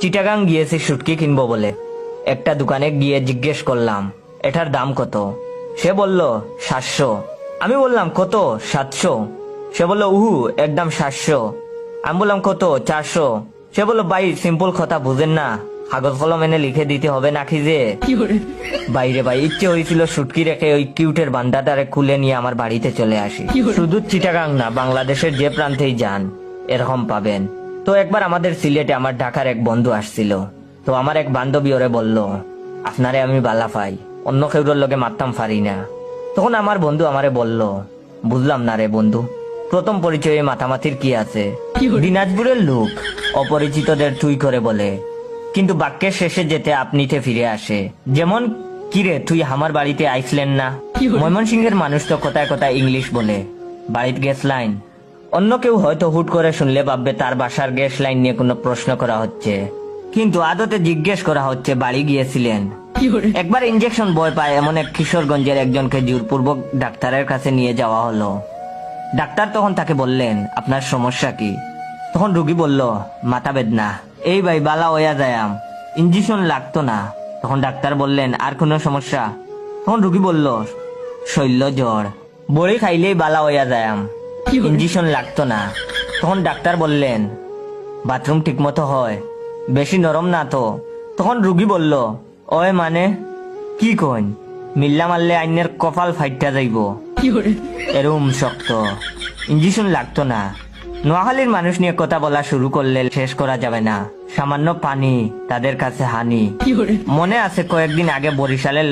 চিটাগাং গিয়েছি শুটকি কিনবো বলে। একটা দোকানে গিয়ে জিজ্ঞেস করলাম এটার দাম কত। সে বলল 700। আমি বললাম কত? 700। সে বলল উহু, একদম 700। আমি বললাম কত? 400। সে বলল ভাই সিম্পল কথা বুঝেন না, কাগজ কলম এনে লিখে দিতে হবে নাকি যে। বাইরে ভাই ইচ্ছে হয়েছিল শুটকি রেখে ওই কিউটের বান্দাটারে খুলে নিয়ে আমার বাড়িতে চলে আসি। শুধু চিটাগাং না, বাংলাদেশের যে প্রান্তেই যান এরকম পাবেন। তো একবার আমাদের সিলেটে আমার ঢাকার এক বন্ধু আসছিল। তো আমার এক বান্ধবী ওরে বলল আপনারে আমি বালা পাই, অন্য কেউর লগে মারতাম পারি না। তখন আমার বন্ধু আমারে বলল বুঝলাম না রে বন্ধু, প্রথম পরিচয়ে মাথামাতির কি আছে? দিনাজপুরের লোক অপরিচিতদের তুই করে বলে, কিন্তু বাক্যের শেষে যেতে আপনিতে ফিরে আসে। যেমন কিরে তুই আমার বাড়িতে আইসলেন না? ময়মনসিংহের মানুষ তো কথায় কথায় ইংলিশ বলে। বাড়িতে গ্যাস লাইন? অন্য কেউ হয়তো হুট করে শুনলে ভাববে তার বাসার গ্যাস লাইন নিয়ে কোনো প্রশ্ন করা হচ্ছে, কিন্তু আদতে জিজ্ঞেস করা হচ্ছে বাড়ি গিয়েছিলেন। একবার ইঞ্জেকশন ভয় পায় এমন এক কিশোরগঞ্জের একজনকে জোরপূর্বক ডাক্তারের কাছে নিয়ে যাওয়া হলো। ডাক্তার তখন তাকে বললেন আপনার সমস্যা কি? তখন রুগী বলল মাথা বেদনা। এই ভাই বালা হইয়া যায়াম, ইঞ্জেকশন লাগতো না। তখন ডাক্তার বললেন আর কোনো সমস্যা? তখন রুগী বলল শৈল্য জ্বর, বড়ি খাইলেই বালা হইয়া যায়াম, ইঞ্জেকশন লাগতো না। তখন ডাক্তার বললেন বাথরুম ঠিক মতো হয়? বেশি নরম না তো? তখন রুগী বলল ওই মানে কি কইন, মিল্লা মারলে আইনের কপাল ফাইটটা যাইব, এরম শক্ত, ইঞ্জেকশন লাগতো না। নোয়াখালীর মানুষ নিয়ে কথা বলা শুরু করলে শেষ করা যাবে না। সামান্য পানি তাদের কাছে হানি। মনে আছে কয়েকদিন আগে বরিশালের